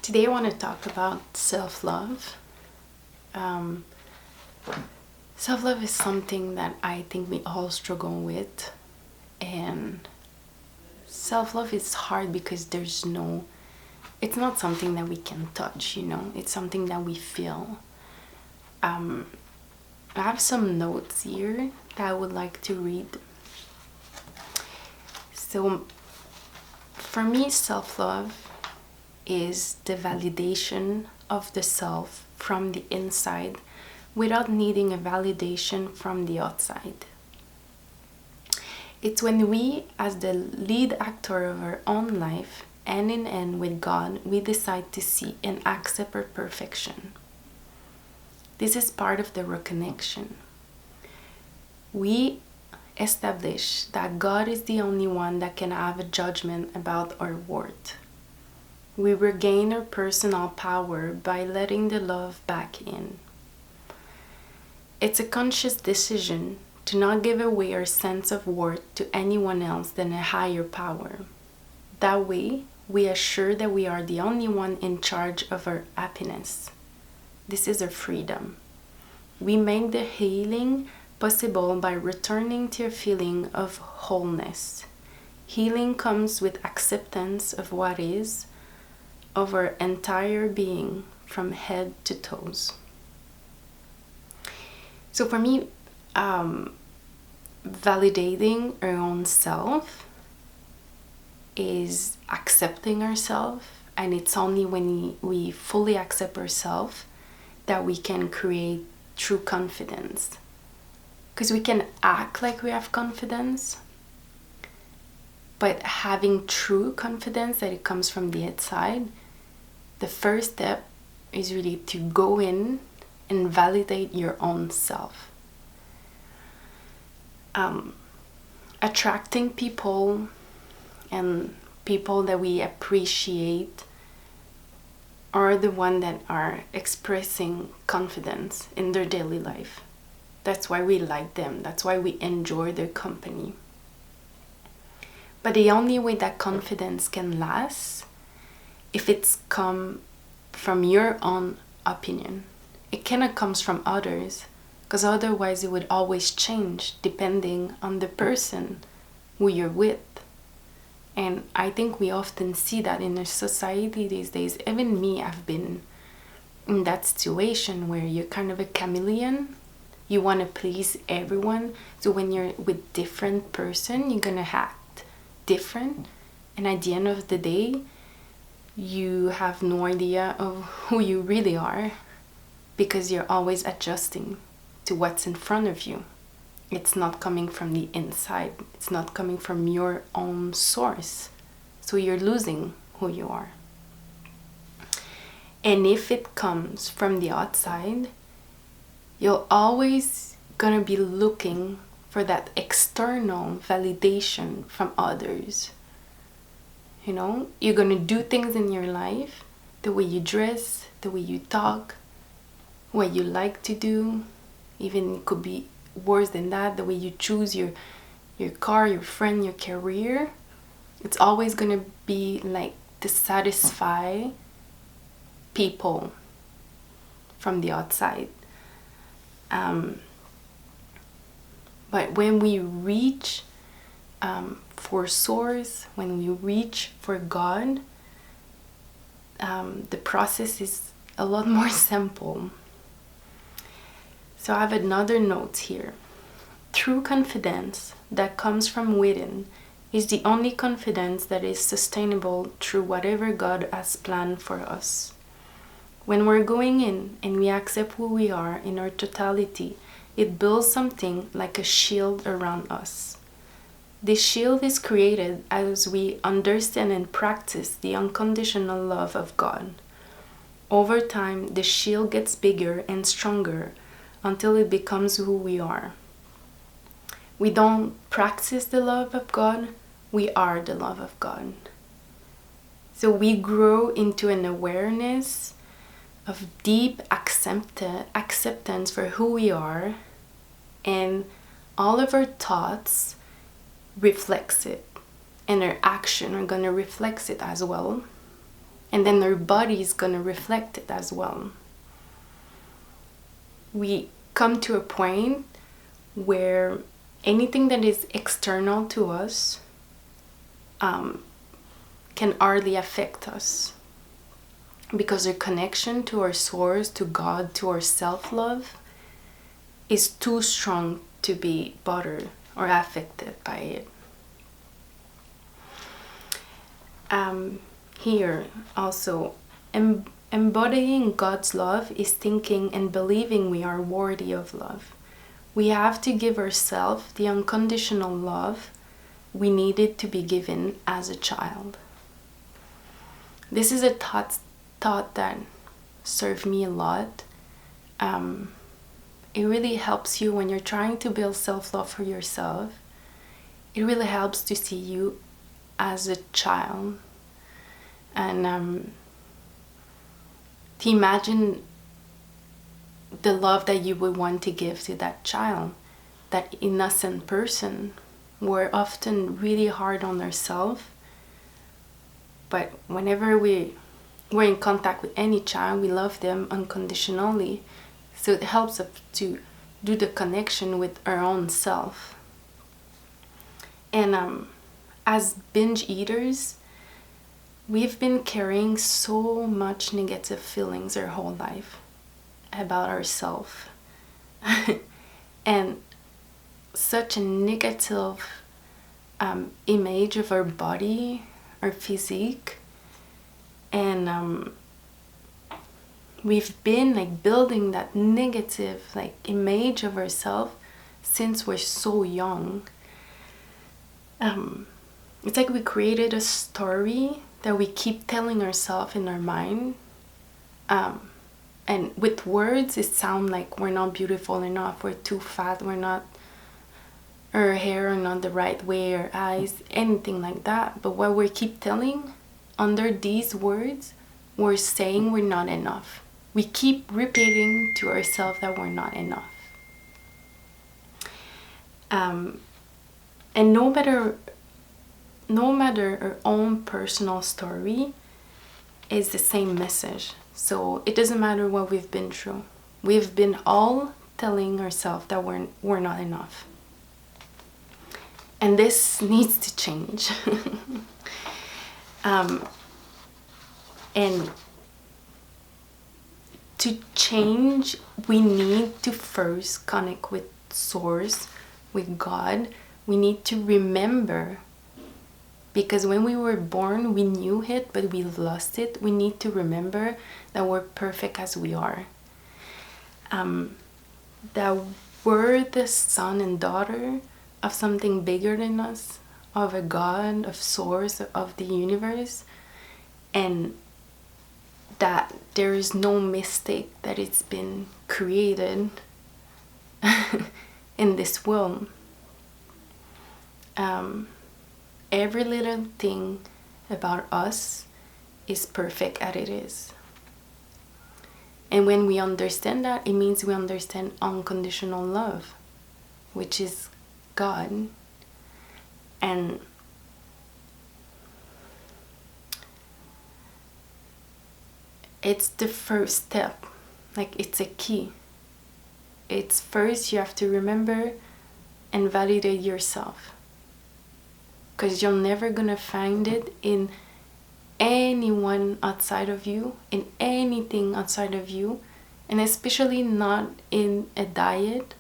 Today I want to talk about self-love. Um, Self-love is something that I think we all struggle with, and self-love is hard because it's not something that we can touch, it's something that we feel. I have some notes here that I would like to read. So, for me, self-love is the validation of the self from the inside without needing a validation from the outside. It's when we, as the lead actor of our own life, hand in hand with God, we decide to see and accept our perfection. This is part of the reconnection. We establish that God is the only one that can have a judgment about our worth. We regain our personal power by letting the love back in. It's a conscious decision to not give away our sense of worth to anyone else than a higher power. That way, we assure that we are the only one in charge of our happiness. This is our freedom. We make the healing possible by returning to a feeling of wholeness. Healing comes with acceptance of what is, of our entire being from head to toes. So for me, validating our own self is accepting ourselves, and it's only when we fully accept ourselves that we can create true confidence. Because we can act like we have confidence, but having true confidence that it comes from the inside, the first step is really to go in and validate your own self. Attracting people and people that we appreciate are the ones that are expressing confidence in their daily life. That's why we like them. That's why we enjoy their company. But the only way that confidence can last if it's come from your own opinion. It cannot come from others, because otherwise it would always change depending on the person who you're with. And I think we often see that in our society these days. Even me, I've been in that situation where you're kind of a chameleon. You want to please everyone. So when you're with different person, you're going to act different. And at the end of the day, you have no idea of who you really are, because you're always adjusting to what's in front of you. It's not coming from the inside. It's not coming from your own source. So you're losing who you are. And if it comes from the outside, you're always gonna be looking for that external validation from others. You're gonna do things in your life, the way you dress, the way you talk, what you like to do. Even it could be worse than that, the way you choose your car, your friend, your career. It's always gonna be like to satisfy people from the outside. But when we reach for source, when we reach for God, the process is a lot more simple. So I have another note here. True confidence that comes from within is the only confidence that is sustainable through whatever God has planned for us. When we're going in and we accept who we are in our totality, it builds something like a shield around us. This shield is created as we understand and practice the unconditional love of God. Over time, the shield gets bigger and stronger until it becomes who we are. We don't practice the love of God, we are the love of God. So we grow into an awareness of deep acceptance for who we are, and all of our thoughts reflects it, and our action are going to reflect it as well. And then our body is going to reflect it as well. We come to a point where anything that is external to us can hardly affect us, because our connection to our source, to God, to our self-love is too strong to be bothered or affected by it. Here also, embodying God's love is thinking and believing we are worthy of love. We have to give ourselves the unconditional love we needed to be given as a child. This is a thought that served me a lot. It really helps you when you're trying to build self-love for yourself. It really helps to see you as a child, and to imagine the love that you would want to give to that child, that innocent person. We're often really hard on ourselves, but whenever we're in contact with any child, we love them unconditionally. So it helps us to do the connection with our own self. And as binge eaters, we've been carrying so much negative feelings our whole life about ourselves. And such a negative image of our body, our physique. And we've been like building that negative like image of ourselves since we're so young. It's like we created a story that we keep telling ourselves in our mind. And with words, it sounds like we're not beautiful enough, we're too fat, we're not, our hair are not the right way, our eyes, anything like that. But what we keep telling under these words, we're saying we're not enough. We keep repeating to ourselves that we're not enough. And no matter our own personal story is the same message. So it doesn't matter what we've been through. We've been all telling ourselves that we're not enough. And this needs to change. And to change, we need to first connect with Source, with God. We need to remember, because when we were born, we knew it, but we lost it. We need to remember that we're perfect as we are. That we're the son and daughter of something bigger than us, of a God, of Source, of the universe, and that there is no mistake that it's been created in this world. Every little thing about us is perfect as it is. And when we understand that, it means we understand unconditional love, which is God. And it's the first step, like it's a key. It's first you have to remember and validate yourself, because you're never gonna find it in anyone outside of you, in anything outside of you, and especially not in a diet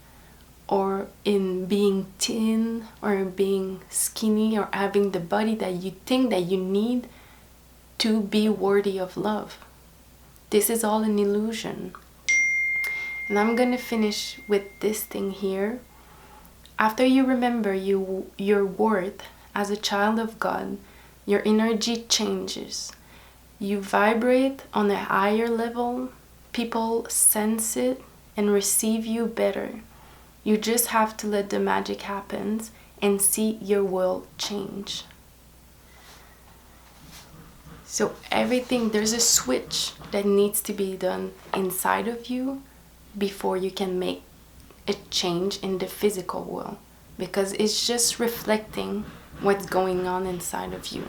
or in being thin or being skinny or having the body that you think that you need to be worthy of love. This is all an illusion. And I'm gonna finish with this thing here. After you remember your worth as a child of God, your energy changes. You vibrate on a higher level. People sense it and receive you better. You just have to let the magic happen and see your world change. So everything, there's a switch that needs to be done inside of you before you can make a change in the physical world, because it's just reflecting what's going on inside of you.